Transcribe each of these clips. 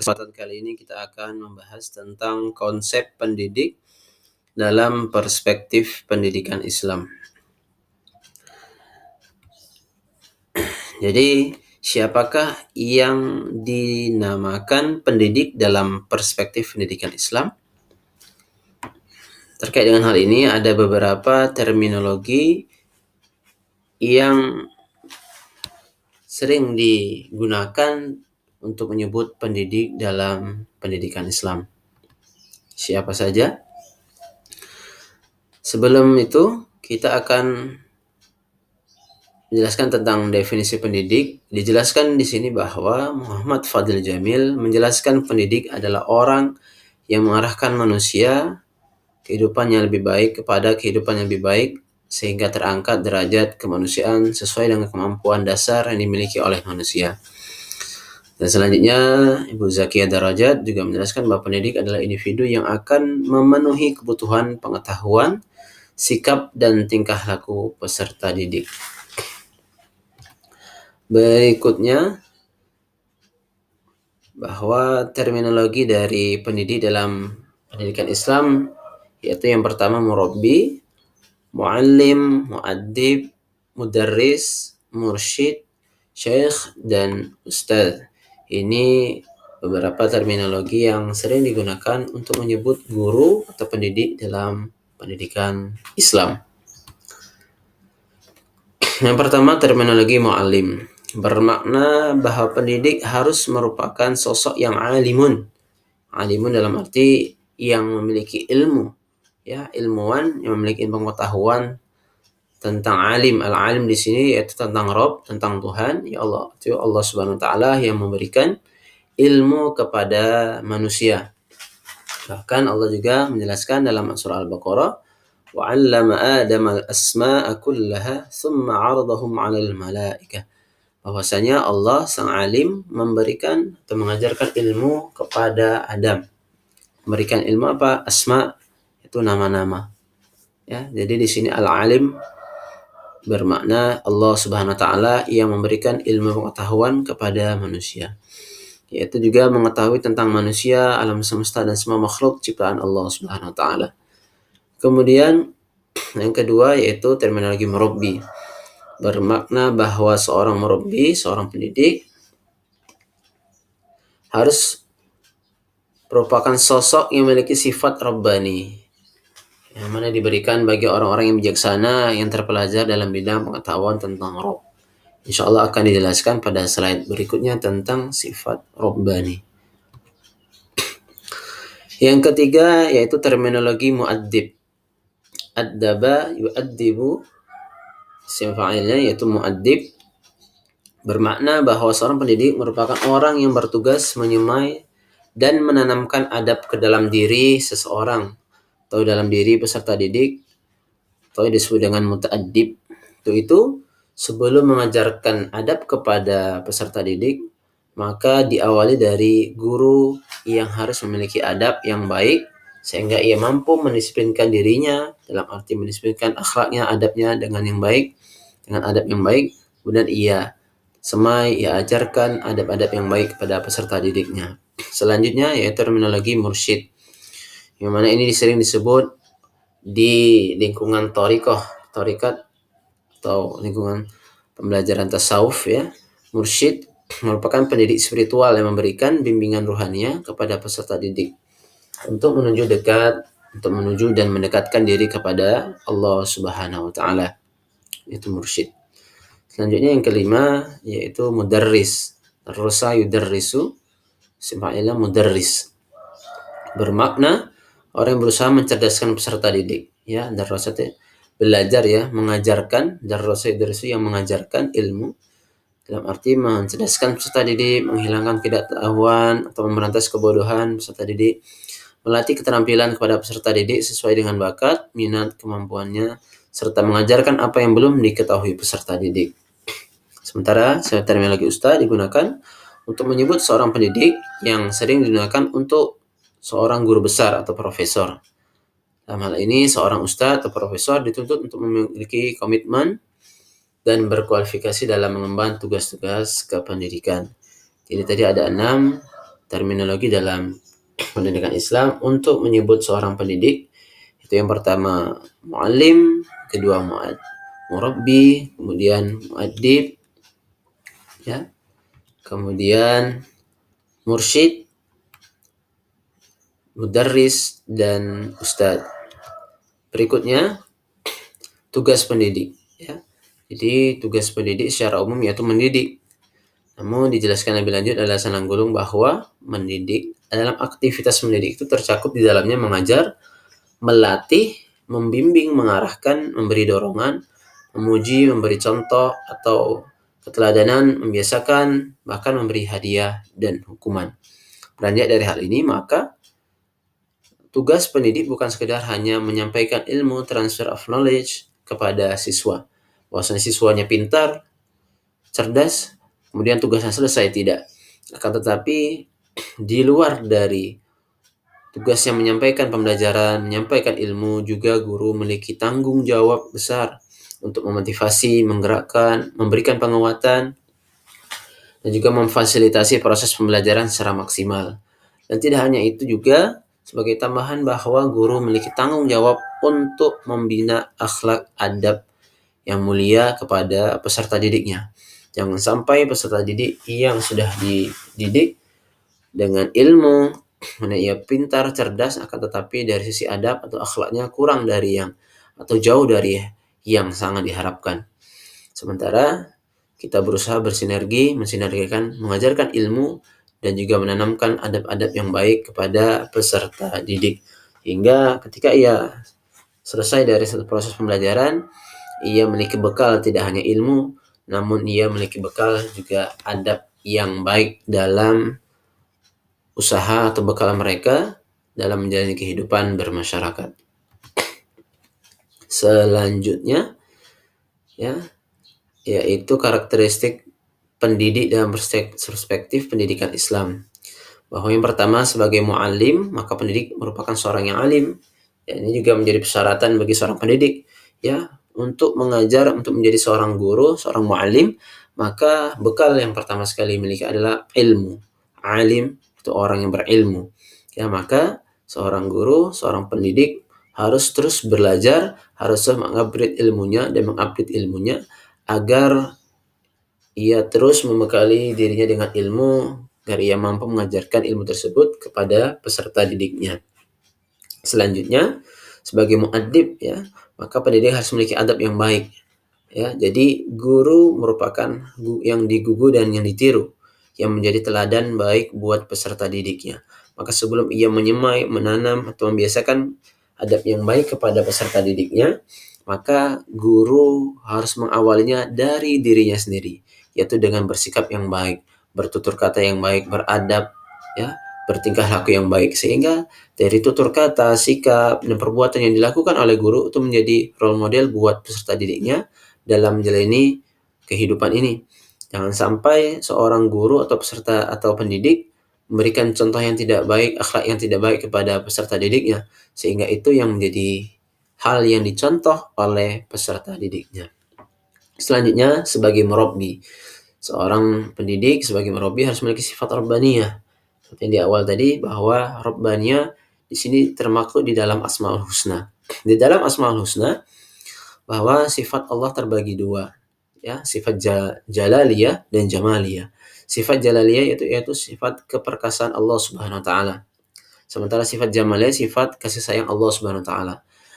kesempatan kali ini kita akan membahas tentang konsep pendidik dalam perspektif pendidikan Islam. Jadi, siapakah yang dinamakan pendidik dalam perspektif pendidikan Islam? Terkait dengan hal ini ada beberapa terminologi yang sering digunakan untuk menyebut pendidik dalam pendidikan Islam. Siapa saja? Sebelum itu, kita akan menjelaskan tentang definisi pendidik. Dijelaskan di sini bahwa Muhammad Fadil Jamil menjelaskan pendidik adalah orang yang mengarahkan manusia kehidupan yang lebih baik kepada kehidupan yang lebih baik sehingga terangkat derajat kemanusiaan sesuai dengan kemampuan dasar yang dimiliki oleh manusia. Dan selanjutnya, Ibu Zakiyah Darajat juga menjelaskan bahwa pendidik adalah individu yang akan memenuhi kebutuhan pengetahuan, sikap, dan tingkah laku peserta didik. Berikutnya, bahwa terminologi dari pendidik dalam pendidikan Islam yaitu yang pertama murabbi, muallim, muaddib, mudarris, mursyid, syekh, dan ustadz. Ini beberapa terminologi yang sering digunakan untuk menyebut guru atau pendidik dalam pendidikan Islam. Yang pertama, terminologi muallim bermakna bahwa pendidik harus merupakan sosok yang alimun. Alimun dalam arti yang memiliki ilmu, ya, ilmuwan yang memiliki pengetahuan tentang alim. Al-alim di sini yaitu tentang Rabb, tentang Tuhan, ya Allah. Itu Allah Subhanahu wa taala yang memberikan ilmu kepada manusia. Bahkan Allah juga menjelaskan dalam surah Al-Baqarah, wa 'allama Adama al-asma'a kullaha thumma 'aradahum 'alal malaikah. Bahwasanya Allah sang alim memberikan atau mengajarkan ilmu kepada Adam. Memberikan ilmu apa? Asma, itu nama-nama. Ya, jadi di sini al-alim bermakna Allah Subhanahu wa taala yang memberikan ilmu pengetahuan kepada manusia. Yaitu juga mengetahui tentang manusia, alam semesta, dan semua makhluk ciptaan Allah Subhanahu wa taala. Kemudian yang kedua yaitu terminologi murabbi. Bermakna bahwa seorang murabbi, seorang pendidik harus merupakan sosok yang memiliki sifat rabbani, yang mana diberikan bagi orang-orang yang bijaksana yang terpelajar dalam bidang pengetahuan tentang Rabb. Insya Allah akan dijelaskan pada slide berikutnya tentang sifat rabbani. Yang ketiga yaitu terminologi muaddib. Addaba yuaddibu, isim fa'ilnya yaitu muaddib, bermakna bahwa seorang pendidik merupakan orang yang bertugas menyemai dan menanamkan adab ke dalam diri seseorang atau dalam diri peserta didik, atau disebut dengan muta'addib. Itu sebelum mengajarkan adab kepada peserta didik, maka diawali dari guru yang harus memiliki adab yang baik sehingga ia mampu mendisiplinkan dirinya, dalam arti mendisiplinkan akhlaknya, adabnya dengan yang baik, dengan adab yang baik. Kemudian ia ajarkan adab-adab yang baik kepada peserta didiknya. Selanjutnya yaitu terminologi mursyid, yang mana ini sering disebut di lingkungan tharikat atau lingkungan pembelajaran tasawuf, ya. Mursyid merupakan pendidik spiritual yang memberikan bimbingan ruhania kepada peserta didik untuk menuju dan mendekatkan diri kepada Allah Subhanahu wa taala. Itu mursyid. Selanjutnya yang kelima yaitu mudarris. Darrasa yudarrisu, simpailah mudarris. Bermakna orang yang berusaha mencerdaskan peserta didik, ya. Darrasa itu belajar, ya, mengajarkan. Darrasa yudarrisu yang mengajarkan ilmu dalam arti mencerdaskan peserta didik, menghilangkan ketidaktahuan atau memberantas kebodohan peserta didik, melatih keterampilan kepada peserta didik sesuai dengan bakat, minat, kemampuannya, serta mengajarkan apa yang belum diketahui peserta didik. Sementara terminologi ustadz digunakan untuk menyebut seorang pendidik yang sering digunakan untuk seorang guru besar atau profesor. Dalam hal ini, seorang ustadz atau profesor dituntut untuk memiliki komitmen dan berkualifikasi dalam mengemban tugas-tugas kependidikan. Jadi tadi ada 6 terminologi dalam pendidikan Islam untuk menyebut seorang pendidik. Itu yang pertama muallim, kedua murabbi, kemudian muaddib, ya, kemudian mursyid, mudarris, dan ustadz. Berikutnya tugas pendidik, ya. Jadi tugas pendidik secara umum yaitu mendidik. Namun dijelaskan lebih lanjut adalah Sananggulung bahwa mendidik dalam aktivitas mendidik itu tercakup di dalamnya mengajar, melatih, membimbing, mengarahkan, memberi dorongan, memuji, memberi contoh atau keteladanan, membiasakan, bahkan memberi hadiah dan hukuman. Beranjak dari hal ini, maka tugas pendidik bukan sekedar hanya menyampaikan ilmu, transfer of knowledge kepada siswa. Bahwasanya siswanya pintar, cerdas, kemudian tugasnya selesai, tidak. Akan tetapi di luar dari tugasnya menyampaikan pembelajaran, menyampaikan ilmu, juga guru memiliki tanggung jawab besar untuk memotivasi, menggerakkan, memberikan penguatan, dan juga memfasilitasi proses pembelajaran secara maksimal. Dan tidak hanya itu juga, sebagai tambahan bahwa guru memiliki tanggung jawab untuk membina akhlak adab yang mulia kepada peserta didiknya. Jangan sampai peserta didik yang sudah dididik dengan ilmu, mana ia pintar, cerdas, akan tetapi dari sisi adab atau akhlaknya kurang dari yang atau jauh dari yang sangat diharapkan. Sementara kita berusaha mensinergikan, mengajarkan ilmu dan juga menanamkan adab-adab yang baik kepada peserta didik. Hingga ketika ia selesai dari satu proses pembelajaran, ia memiliki bekal tidak hanya ilmu, namun ia memiliki bekal juga adab yang baik dalam usaha atau bekal mereka dalam menjalani kehidupan bermasyarakat. Selanjutnya, ya, yaitu karakteristik pendidik dalam perspektif pendidikan Islam. Bahwa yang pertama, sebagai muallim, maka pendidik merupakan seorang yang alim. Ya, ini juga menjadi persyaratan bagi seorang pendidik, ya, untuk mengajar, untuk menjadi seorang guru, seorang muallim, maka bekal yang pertama sekali miliki adalah ilmu. Alim itu orang yang berilmu. Ya, maka seorang guru, seorang pendidik harus terus belajar, harus mengupgrade ilmunya dan mengupdate ilmunya agar ia terus membekali dirinya dengan ilmu agar ia mampu mengajarkan ilmu tersebut kepada peserta didiknya. Selanjutnya, sebagai muaddib, ya, maka pendidik harus memiliki adab yang baik. Ya, jadi guru merupakan yang digugu dan yang ditiru, yang menjadi teladan baik buat peserta didiknya. Maka sebelum ia menyemai, menanam atau membiasakan adab yang baik kepada peserta didiknya, maka guru harus mengawalinya dari dirinya sendiri, yaitu dengan bersikap yang baik, bertutur kata yang baik, beradab, ya, bertingkah laku yang baik, sehingga dari tutur kata, sikap, dan perbuatan yang dilakukan oleh guru itu menjadi role model buat peserta didiknya dalam menjalani kehidupan ini. Jangan sampai seorang guru atau peserta atau pendidik memberikan contoh yang tidak baik, akhlak yang tidak baik kepada peserta didiknya, sehingga itu yang menjadi hal yang dicontoh oleh peserta didiknya. Selanjutnya, sebagai murabbi, seorang pendidik sebagai murabbi harus memiliki sifat rabbaniyah. Seperti di awal tadi, bahwa rabbaniyah di sini termaklum di dalam Asmaul Husna. Di dalam Asmaul Husna, bahwa sifat Allah terbagi dua, ya, sifat jalaliyah dan jamaliyah. Sifat jalaliyah yaitu sifat keperkasaan Allah Subhanahu wa taala. Sementara sifat jamaliyah sifat kasih sayang Allah Subhanahu wa taala.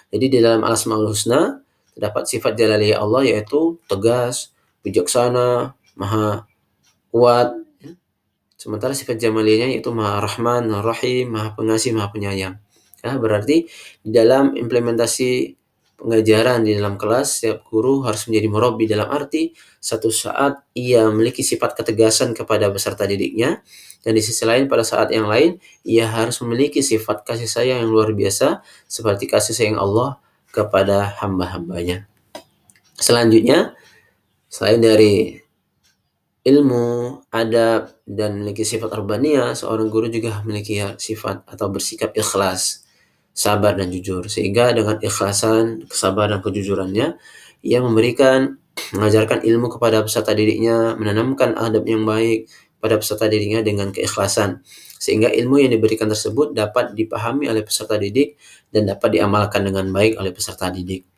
Jadi di dalam Asmaul Husna terdapat sifat jalaliyah Allah yaitu tegas, bijaksana, maha kuat. Sementara sifat jamaliyahnya yaitu maha rahman, maha rahim, maha pengasih, maha penyayang. Ya, berarti di dalam implementasi pengajaran di dalam kelas, setiap guru harus menjadi murabbi dalam arti satu saat ia memiliki sifat ketegasan kepada peserta didiknya, dan di sisi lain pada saat yang lain ia harus memiliki sifat kasih sayang yang luar biasa seperti kasih sayang Allah kepada hamba-hambanya. Selanjutnya, selain dari ilmu, adab, dan memiliki sifat rabbaniyah, seorang guru juga memiliki sifat atau bersikap ikhlas, sabar dan jujur. Sehingga dengan ikhlasan, kesabaran, dan kejujurannya, ia mengajarkan ilmu kepada peserta didiknya, menanamkan adab yang baik pada peserta didiknya dengan keikhlasan. sehingga ilmu yang diberikan tersebut dapat dipahami oleh peserta didik dan dapat diamalkan dengan baik oleh peserta didik.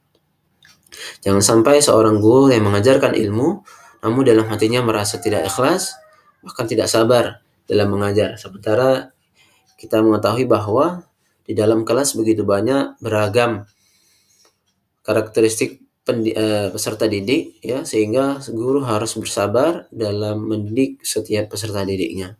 Jangan sampai seorang guru yang mengajarkan ilmu, namun dalam hatinya merasa tidak ikhlas, bahkan tidak sabar dalam mengajar. Sementara kita mengetahui bahwa di dalam kelas begitu banyak beragam karakteristik peserta didik, ya, sehingga guru harus bersabar dalam mendidik setiap peserta didiknya.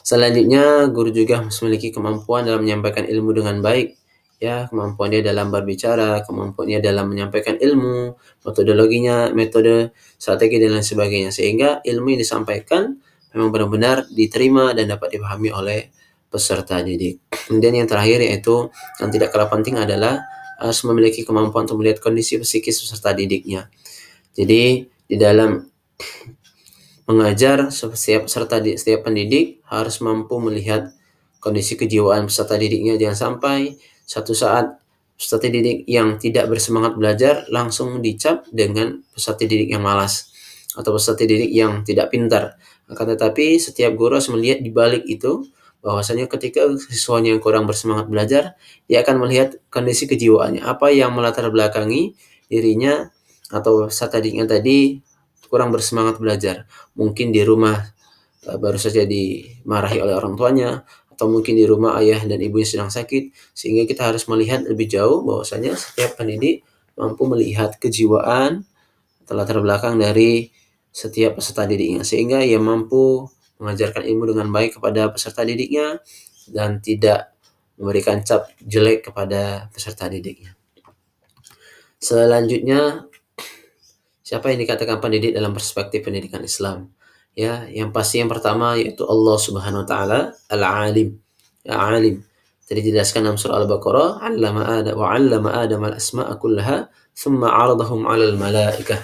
Selanjutnya, guru juga harus memiliki kemampuan dalam menyampaikan ilmu dengan baik, ya, kemampuan dia dalam berbicara, kemampuan dia dalam menyampaikan ilmu, metodologinya, metode, strategi dan lain sebagainya, sehingga ilmu yang disampaikan memang benar-benar diterima dan dapat dipahami oleh peserta didik. Kemudian yang terakhir, yaitu yang tidak kalah penting, adalah harus memiliki kemampuan untuk melihat kondisi psikis peserta didiknya. Jadi di dalam mengajar, setiap pendidik harus mampu melihat kondisi kejiwaan peserta didiknya. Jangan sampai satu saat peserta didik yang tidak bersemangat belajar langsung dicap dengan peserta didik yang malas atau peserta didik yang tidak pintar. Akan tetapi setiap guru harus melihat di balik itu, bahwasanya ketika siswanya yang kurang bersemangat belajar, dia akan melihat kondisi kejiwaannya, apa yang melatar belakangi dirinya atau peserta didiknya tadi kurang bersemangat belajar. Mungkin di rumah baru saja dimarahi oleh orang tuanya, atau mungkin di rumah ayah dan ibunya sedang sakit, sehingga kita harus melihat lebih jauh bahwasanya setiap pendidik mampu melihat kejiwaan atau latar belakang dari setiap peserta didiknya, sehingga ia mampu mengajarkan ilmu dengan baik kepada peserta didiknya dan tidak memberikan cap jelek kepada peserta didiknya. Selanjutnya, siapa yang dikatakan pendidik dalam perspektif pendidikan Islam? Ya, yang pasti yang pertama yaitu Allah Subhanahu wa taala, Al-Alim. Ya, alim. Tadi dijelaskan dalam surah Al-Baqarah, 'allama Adam al-asma'a kullaha, thumma 'aradahum 'alal malaikah.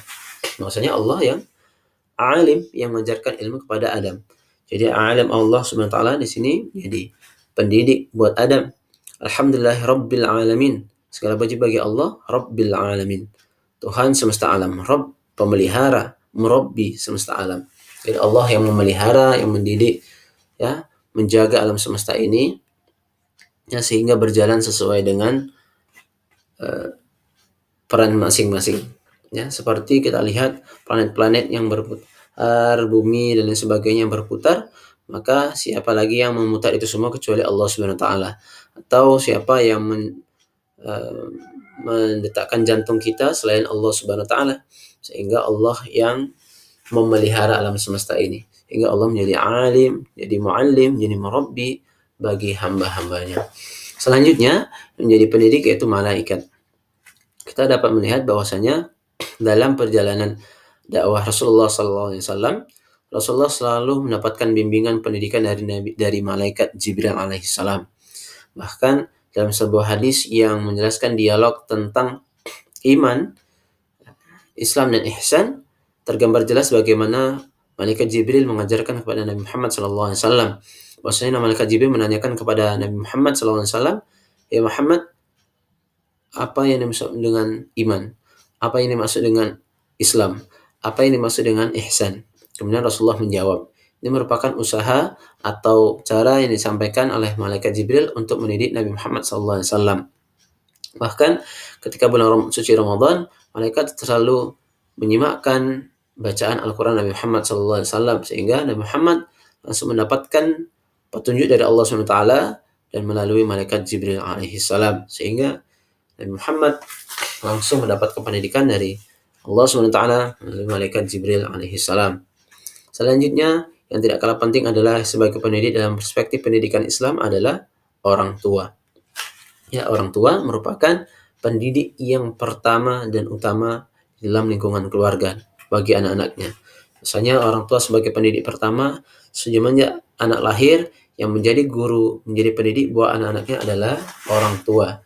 Maksudnya Allah yang alim, yang mengajarkan ilmu kepada Adam. Jadi alim Allah Subhanahu wa taala di sini jadi pendidik buat Adam. Alhamdulillahirabbil alamin. Segala puji bagi Allah Rabbil alamin. Tuhan semesta alam, Rabb pemelihara, Murabbi semesta alam. Jadi Allah yang memelihara, yang mendidik, ya, menjaga alam semesta ini, ya, sehingga berjalan sesuai dengan peran masing-masing. Ya, seperti kita lihat planet-planet yang berputar, bumi dan lain sebagainya yang berputar, maka siapa lagi yang memutar itu semua kecuali Allah Subhanahu wa taala? Atau siapa yang mendetakkan jantung kita selain Allah Subhanahu wa taala? Sehingga Allah yang memelihara alam semesta ini. Hingga Allah menjadi alim, jadi muallim, jadi murabbi bagi hamba-hambanya. Selanjutnya, menjadi pendidik yaitu malaikat. Kita dapat melihat bahwasanya dalam perjalanan dakwah Rasulullah SAW, Rasulullah selalu mendapatkan bimbingan pendidikan dari malaikat Jibril alaihissalam. Bahkan dalam sebuah hadis yang menjelaskan dialog tentang iman, Islam dan ihsan, tergambar jelas bagaimana malaikat Jibril mengajarkan kepada Nabi Muhammad SAW. Bahwasanya malaikat Jibril menanyakan kepada Nabi Muhammad SAW, ya Muhammad, apa yang dimaksud dengan iman? Apa yang dimaksud dengan Islam? Apa yang dimaksud dengan ihsan? Kemudian Rasulullah menjawab, ini merupakan usaha atau cara yang disampaikan oleh malaikat Jibril untuk mendidik Nabi Muhammad SAW. Bahkan ketika bulan suci Ramadan, malaikat selalu menyimakkan bacaan Al-Quran Nabi Muhammad SAW, sehingga Nabi Muhammad langsung mendapatkan petunjuk dari Allah SWT dan melalui malaikat Jibril alaihissalam, sehingga Nabi Muhammad langsung mendapatkan pendidikan dari Allah SWT melalui malaikat Jibril alaihissalam. Selanjutnya, yang tidak kalah penting adalah sebagai pendidik dalam perspektif pendidikan Islam adalah orang tua. Ya, orang tua merupakan pendidik yang pertama dan utama dalam lingkungan keluarga bagi anak-anaknya. Misalnya orang tua sebagai pendidik pertama, semenjak anak lahir, yang menjadi guru, menjadi pendidik buat anak-anaknya adalah orang tua.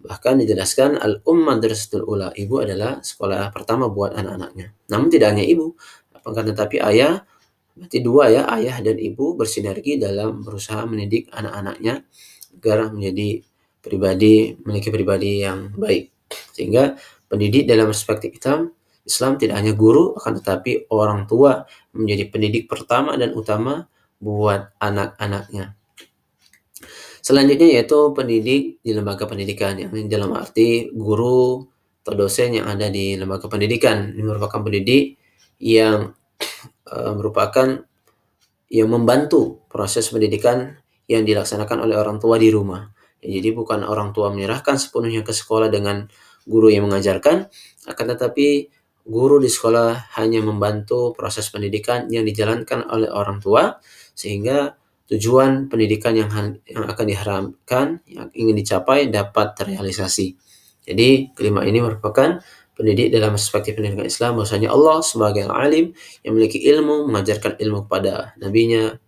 Bahkan dijelaskan al-ummah madrasatul ula, ibu adalah sekolah pertama buat anak-anaknya. Namun tidak hanya ibu, akan tetapi ayah, berarti dua ya, ayah dan ibu bersinergi dalam berusaha mendidik anak-anaknya agar menjadi memiliki pribadi yang baik. Sehingga pendidik dalam perspektif Islam tidak hanya guru, akan tetapi orang tua menjadi pendidik pertama dan utama buat anak-anaknya. Selanjutnya yaitu pendidik di lembaga pendidikan, yang dalam arti guru atau dosen yang ada di lembaga pendidikan. Ini merupakan pendidik yang merupakan yang membantu proses pendidikan yang dilaksanakan oleh orang tua di rumah. Ya, jadi bukan orang tua menyerahkan sepenuhnya ke sekolah dengan guru yang mengajarkan, akan tetapi guru di sekolah hanya membantu proses pendidikan yang dijalankan oleh orang tua, sehingga tujuan pendidikan yang akan diharapkan, yang ingin dicapai dapat terrealisasi. Jadi kelima ini merupakan pendidik dalam perspektif pendidikan Islam, bahwasanya Allah sebagai alim yang memiliki ilmu mengajarkan ilmu kepada nabinya,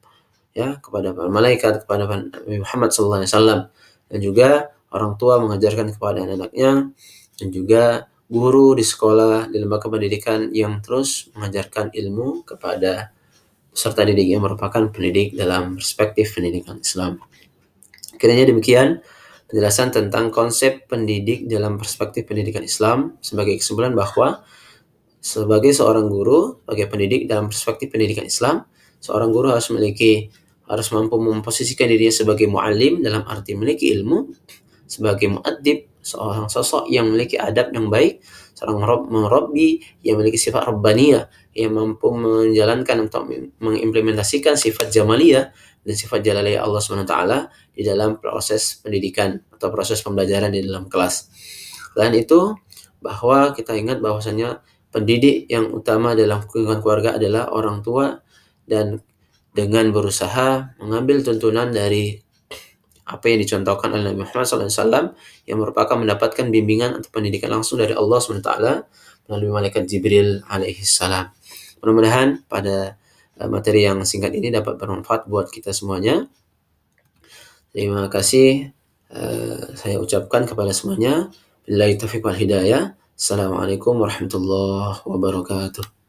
ya, kepada para malaikat, kepada Nabi Muhammad SAW, dan juga orang tua mengajarkan kepada anak-anaknya, dan juga guru di sekolah di lembaga pendidikan yang terus mengajarkan ilmu kepada peserta didik yang merupakan pendidik dalam perspektif pendidikan Islam. Kiranya demikian penjelasan tentang konsep pendidik dalam perspektif pendidikan Islam. Sebagai kesimpulan bahwa sebagai seorang guru, sebagai pendidik dalam perspektif pendidikan Islam, seorang guru harus mampu memposisikan dirinya sebagai muallim dalam arti memiliki ilmu, sebagai muaddib, seorang sosok yang memiliki adab yang baik, seorang murabbi yang memiliki sifat rabbaniyah, yang mampu menjalankan atau mengimplementasikan sifat jamaliyah dan sifat jalaliyah Allah SWT di dalam proses pendidikan atau proses pembelajaran di dalam kelas. Selain itu, bahwa kita ingat bahwasanya pendidik yang utama dalam lingkungan keluarga adalah orang tua, dan dengan berusaha mengambil tuntunan dari apa yang dicontohkan oleh Nabi Muhammad SAW, yang merupakan mendapatkan bimbingan atau pendidikan langsung dari Allah SWT melalui malaikat Jibril alaihissalam. Mudah-mudahan pada materi yang singkat ini dapat bermanfaat buat kita semuanya. Terima kasih saya ucapkan kepada semuanya. Billahi taufiq wal hidayah. Assalamualaikum warahmatullahi wabarakatuh.